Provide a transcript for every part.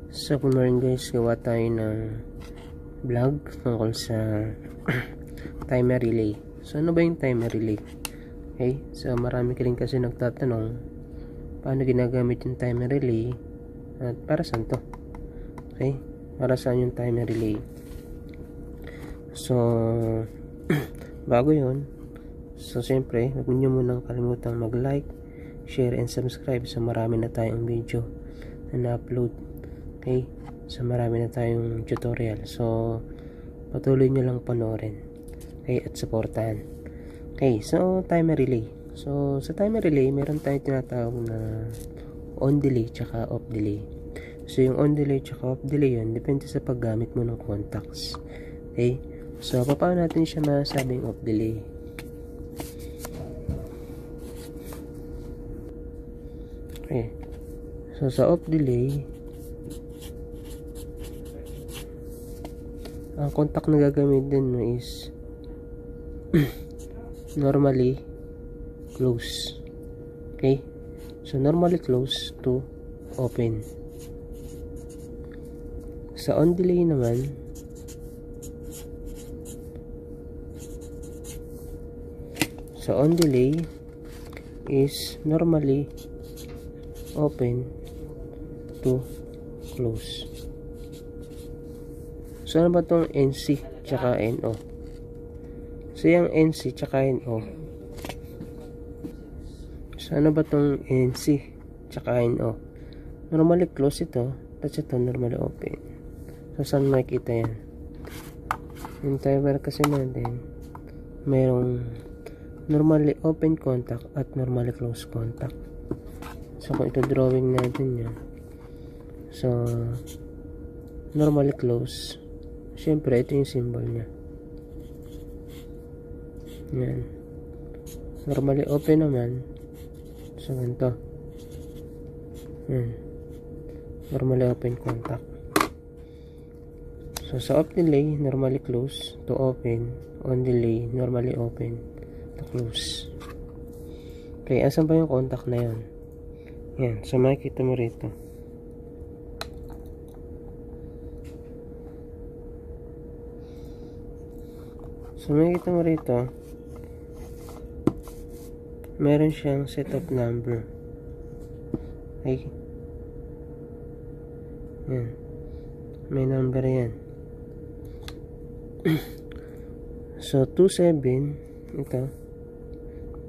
So good morning guys, gawa tayo ng vlog tungkol sa timer relay. So ano ba yung timer relay? Okay, so marami ka rin kasi nagtatanong paano ginagamit yung timer relay at para saan to? Okay, para saan yung timer relay? So bago yun, so siyempre huwag niyo munang kalimutang mag-like, share and subscribe. So marami na tayong video na na-upload. Okay, so marami na tayong tutorial, so patuloy nyo lang panoorin, okay, at supportahan. Okay, so timer relay. So sa timer relay meron tayong tinatawag na on delay tsaka off delay. So yung on delay tsaka off delay yun depende sa paggamit mo ng contacts. Okay, so paano natin siya masabing off delay? Okay, so sa off delay, ang contact na gagamitin mo is normally close. Okay, so normally close to open. Sa on delay naman, sa on delay is normally open to close. So ano ba itong NC tsaka NO? So yung NC tsaka NO, so ano ba itong NC tsaka NO? Normally close ito, tapos ito normally open. So saan makikita yan? Yung timer kasi natin mayroong normally open contact at normally close contact. So kung ito drawing natin yan, so normally close, syempre ito yung symbol nya. Yan. Normally open naman, so ganito. Yan. Normally open contact. So sa off delay, normally close to open. On delay, normally open to close. Okay, asan ba yung contact na yan? Yan. So makikita mo rito. So makikita mo rito, meron siyang setup number. Okay, yan, may number yan. So 27, ito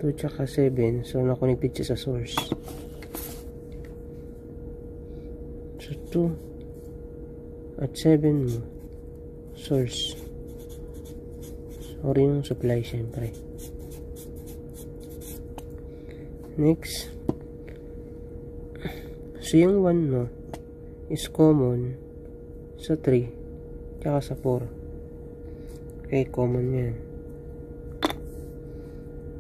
2 tsaka 7, so na-connected siya sa source. So 2 at 7 mo source, or yung supply syempre. Next, so yung 1 no is common sa 3 tsaka sa 4. Okay, common yan.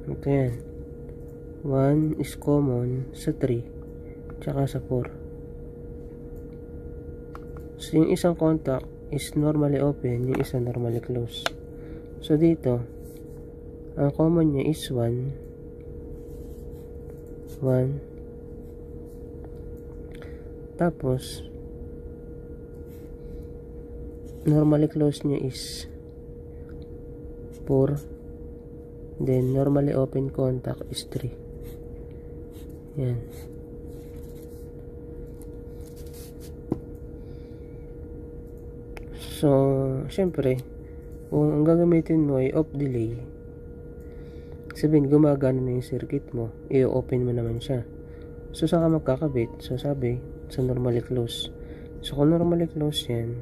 Ito yan, 1 is common sa 3 tsaka sa 4. So yung isang contact is normally open, yung isang normally close. So dito, ang common niya is 1, 1. Tapos, normally close niya is 4. Then, normally open contact is 3. Yan. So, syempre, kung ang gagamitin mo ay off delay, sabihin gumagana na yung circuit mo, i-open mo naman siya. So saan ka magkakabit? So sabi, sa normally close. So kung normally close yan,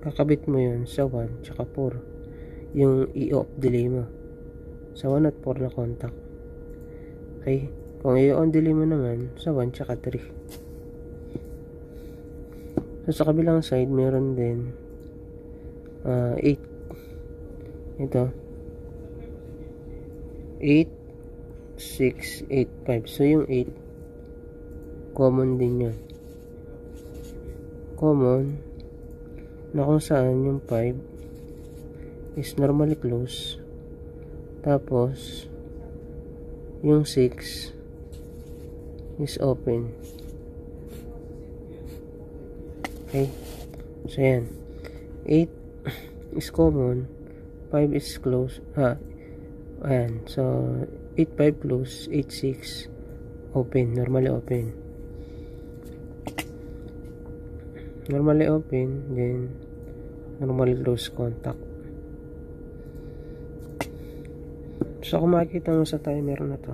kakabit mo yun sa 1 tsaka 4, yung i-off delay mo sa 1 at 4 na contact. Okay, kung i-on delay mo naman sa 1 tsaka 3. So sa kabilang side meron din 8. Ito 8, 6, 8, 5. So yung 8 common din yun, common na kung saan yung 5 is normally close, tapos yung 6 is open. Okay? So, yan. 8 is common. 5 is close. Ayan. So, 8, 5 close. 8, 6 open. Normally open. Normally open. Then, normally close contact. So, kung makikita mo sa timer na to,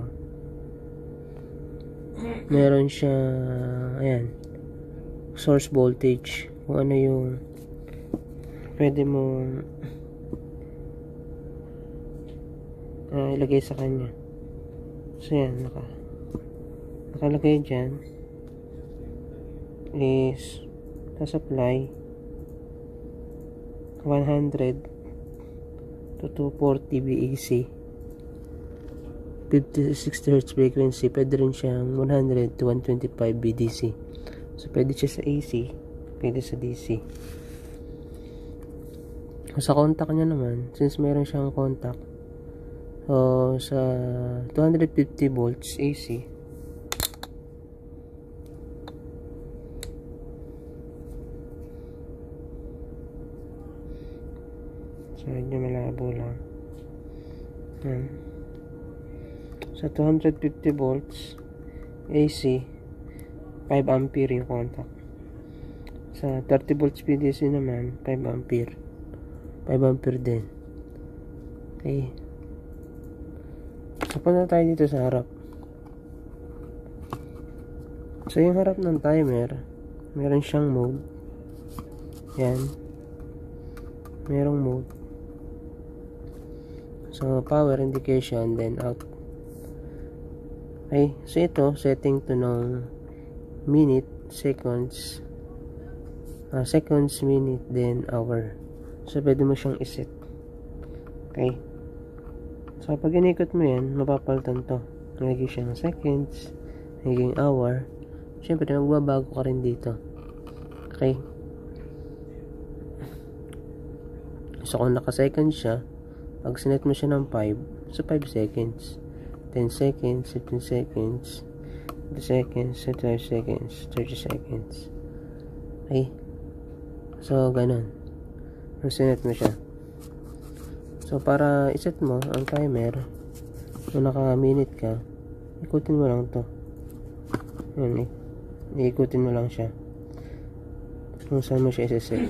meron siya, ayan, source voltage. Kung ano yung pwede mo ilagay sa kanya. So, yan, nakalagay dyan is supply 100 to 240 VAC, 50 to 60 Hz frequency. Pwede rin siyang 100 to 125 VDC. So, pwede siya sa AC, pwede sa DC. Sa contact niya naman, since meron siyang contact, sa 250 volts AC, so medyo malabo lang. Sa 250 volts AC, 5 ampere yung contact. Sa 30 volts PDC naman, 5 ampere. 5 ampere din. Okay. So, punta tayo dito sa harap. So, yung harap ng timer, meron siyang mode. Yan. Merong mode. So, power indication, then out. Okay. So, ito, setting to ng minute, seconds, minute, then hour. So, pwede mo siyang iset. Okay. So, pag inikot mo yan, mapapalitan to. Nagiging siyang seconds, nagiging hour. Siyempre, magbabago ka rin dito. Okay. So, kung naka-seconds siya, pag sinet mo siya ng 5, so 5 seconds. 10 seconds, 15 seconds, 20 seconds, 25 seconds, 30 seconds. Okay. So, ganun. Kung sinet mo siya. So, para iset mo ang timer, kung naka-minute ka, ikutin mo lang to. Yun, iikutin mo lang siya. Kung saan mo siya isa-set.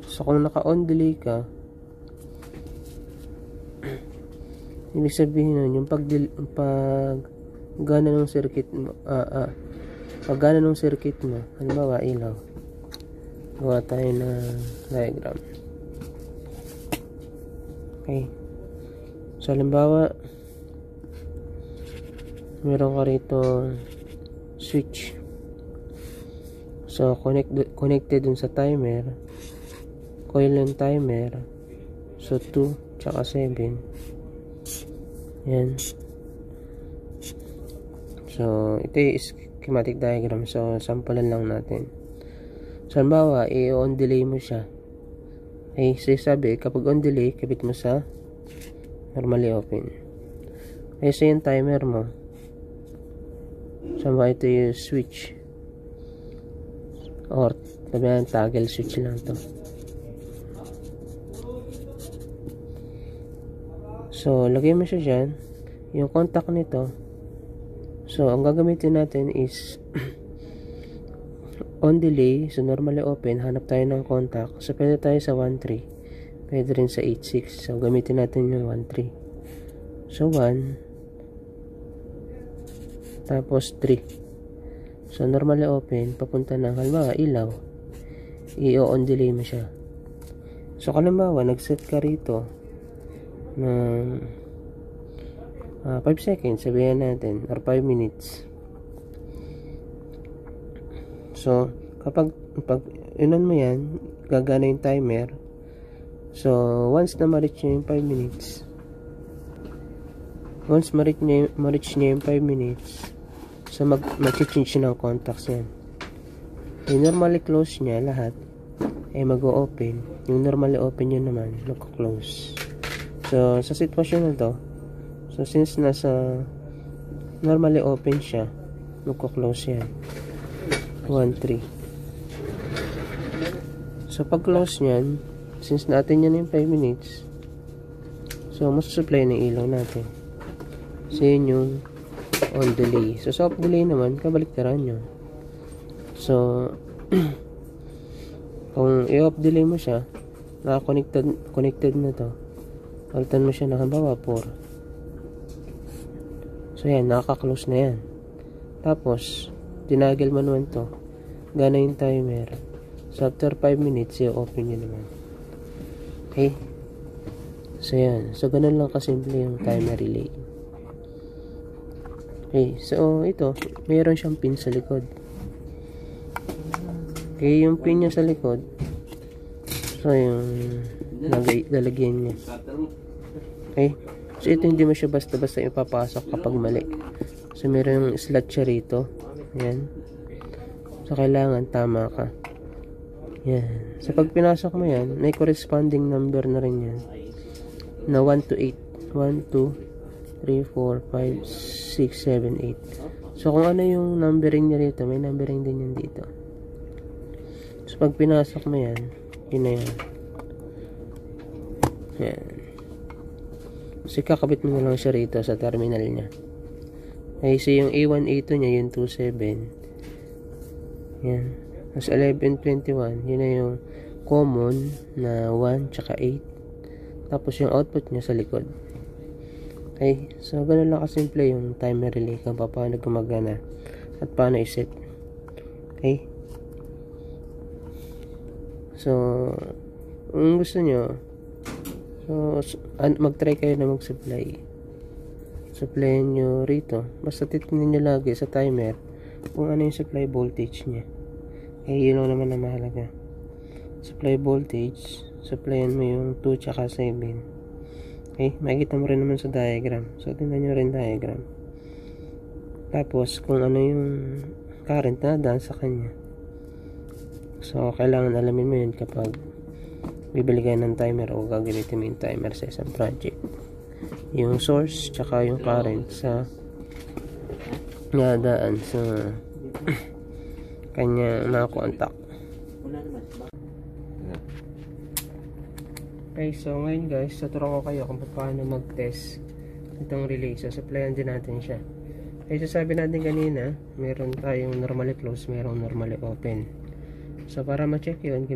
So, kung naka-on delay ka, ibig sabihin nun, yung pag gana ng circuit mo, pag gana ng circuit mo, halimbawa ilaw, gawa tayo ng diagram. Okay. So, halimbawa, meron ka rito switch. So, connected dun sa timer, coil ng timer. So, 2, tsaka 7. Yan. So, ito yung schematic diagram. So, samplean lang natin. So, halimbawa, i-on delay mo siya. Okay, so sabi, kapag on delay, kapit mo sa normally open. Okay, so yung timer mo. So, halimbawa, ito yung switch. Or, sabi na, toggle switch lang to. So, lagay mo siya dyan. Yung contact nito. So, ang gagamitin natin is on delay, so normally open, hanap tayo ng contact. So, pwede tayo sa 1.3. Pwede rin sa 8.6. So, gamitin natin yung 1.3. So, 1. Tapos, 3. So, normally open, papunta ng, halimbawa, ilaw. I-on delay mo siya. So, halimbawa, nag-set ka rito ng 5 seconds, sabihin natin, or 5 minutes. So, pag inon mo yan, gagana yung timer. So, once na ma-reach niya yung 5 minutes, yung 5 minutes, so, mag-change siya ng contacts yan. Yung normally close niya, lahat, ay mag-o-open. Yung normally open yun naman, mag-close. So, sa sitwasyon na to, so, since nasa normally open siya, magko-close yan. 1, 3. So pag close nyan, since natin yan yung 5 minutes, so masusupply ng ilaw natin. So yun yung on delay. So sa off delay naman, kabaliktaran nyo. So kung i-off delay mo siya, connected na to, palitan mo siya ng halimbawa 4. So yan, nakaka-close na yan. Tapos tinagel mo naman to, gana yung timer. So after 5 minutes, i-open nyo naman. Okay, so yan, so ganun lang kasimple yung timer relay. Okay, so ito, mayroon siyang pin sa likod. Okay, yung pin niya sa likod, so yung lalagyan niya. Okay, so ito hindi mo siya basta-basta ipapasok kapag mali. So meron yung slot siya rito. Yan. So kailangan tama ka. Yan. So pag pinasok mo yan, may corresponding number na rin yan. Na 1 to 8. 1, 2, 3, 4, 5, 6, 7, 8. So kung ano yung numbering niya rito, may numbering din yan dito. So pag pinasok mo yan, yun na yan. Yan. So kakabit mo na lang siya rito sa terminal niya. Okay, so yung A1, A2 niya, yung 27. Yan. Tapos 1121, yun na yung common na 1 tsaka 8. Tapos yung output niya sa likod. Okay, so ganun lang kasimple yung timer relay kung paano gumagana at paano iset. Okay. So, kung gusto nyo, so, mag-try kayo na mag-supply. Supplyan nyo rito. Basta titignan nyo lagi sa timer kung ano yung supply voltage nya. Eh, yun lang naman ang mahalaga. Supply voltage, supplyan mo yung 2 tsaka 7. Okay, makikita mo rin naman sa diagram. So, tingnan nyo rin diagram. Tapos, kung ano yung current na daan sa kanya. So, kailangan alamin mo yun kapag bibili kayo ng timer o gagamitin mo yung timer sa isang project. Yung source, tsaka yung current sa nadaan sa kanya mga contact. Okay, so ngayon guys, tuturuan ko kayo kung paano mag-test itong relay. So, supplyan din natin siya. Okay, so sabi natin kanina, meron tayong normally close, merong normally open. So para ma-check yun,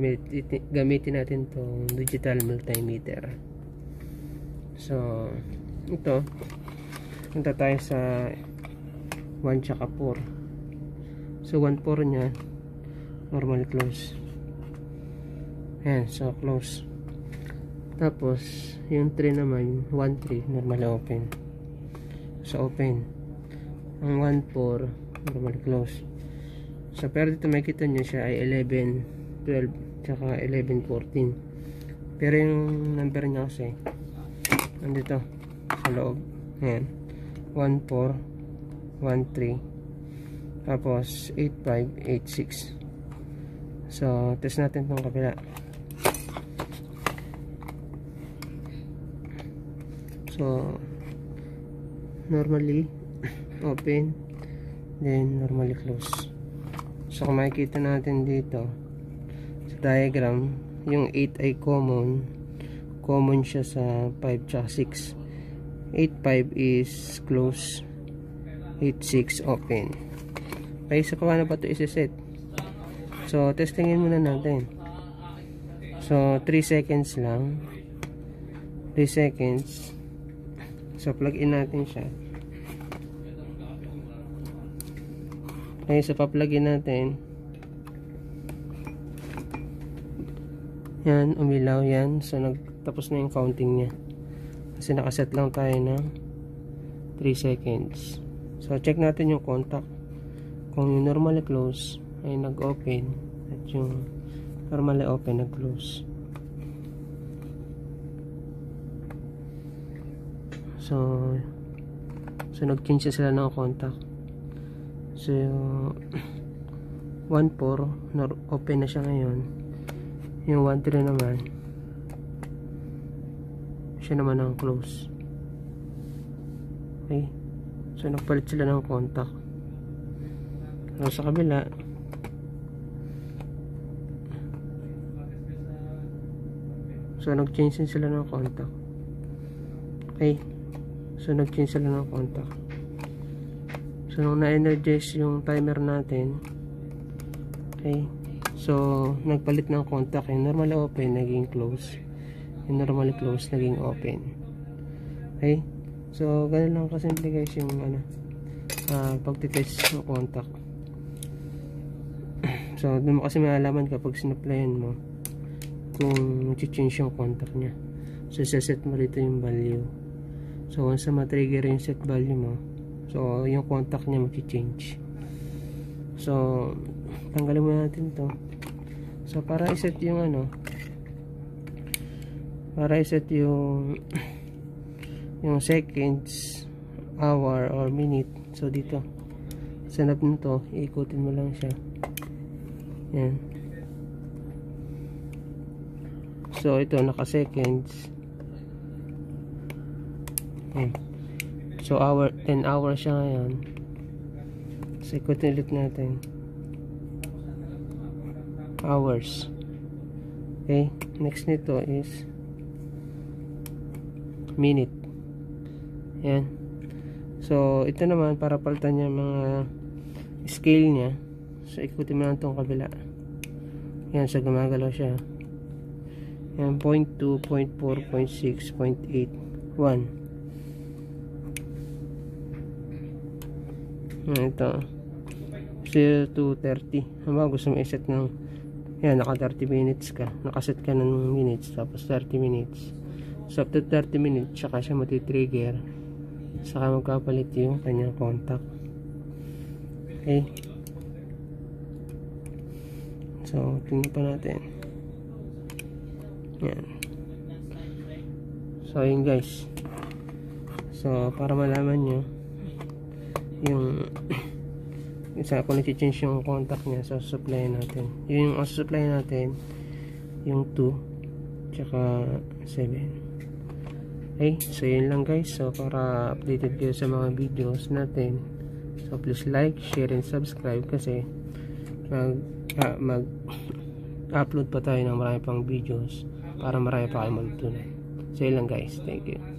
gamitin natin itong digital multimeter. So ito, punta tayo sa 1 tsaka 4. So 1, 4 nya normally close. Ayan, so close. Tapos yung 3 naman, 1, 3 normally open. So open. Ang 1, 4 normally close. So pero dito makikita nyo siya ay 11, 12, tsaka 11, 14. Pero yung number niya kasi nandito sa loob. Ayan, 1, 4, 1, 3, tapos 8, 5, 8, 6. So test natin itong kabila. So normally open, then normally close. So kung makikita natin dito sa diagram, yung 8 ay common siya sa 5 tsaka 6. 8, 5 is close, 8, 6 open. Okay, so paano ba ito isa-set? So testingin muna natin. So 3 seconds lang, 3 seconds. So plug in natin siya. Okay, so pa-plugin natin. Yan, umilaw yan. So nagtapos na yung counting niya. Kasi nakaset lang tayo ng 3 seconds. So check natin yung contact. Kung yung normally close ay nag-open at yung normally open nag-close. So nag-change sila ng contact. So 1, 4 open na siya ngayon. Yung 1, 3 naman siya naman ang close. Okay, So nagpalit sila ng contact. So sa kabila, so nag-change din sila ng contact. Okay, so nag-change sila ng contact. So nung na-energize yung timer natin, okay, so nagpalit ng contact. Yung normally open naging close, yung normally close naging open. Okay, so ganun lang kasimple guys yung pagtitest ng contact. So doon mo kasi maalaman kapag sinupplyan mo kung change yung contact nya. So set mo rito yung value. So once na ma-trigger yung set value mo, so yung contact nya mag-change. So tanggalin mo natin to. So para i-set yung para i-set yung seconds, hour or minute. So dito sa knob nito, iikutin mo lang siya. Yan. So ito naka seconds. Okay. So 10 hours siya ngayon. So ikutin ulit natin. Hours. Okay, next nito is minute. Yan. So ito naman para palitan niya mga scale niya. So ikutin mo lang itong kabila. Yan, so gumagalaw siya. Yan, 0.2, 0.4, 0.6, 0.8, 1. Yan, ito 0 to 30. Haba, gusto mo iset ng yan, naka 30 minutes ka, nakaset ka ng minutes, tapos 30 minutes. So after 30 minutes, saka siya matitrigger, saka magkapalit yung kanyang contact. Okay, so tingnan pa natin. Yan. So yun guys, so para malaman nyo yung isa kung nag-change yung contact nya, so supply natin yung supply natin yung 2 tsaka 7. Okay, so yun lang guys. So para updated kayo sa mga videos natin, so please like, share and subscribe kasi mag-upload pa tayo ng marami pang videos para marami pa kayo matutunan. So yun lang guys, thank you.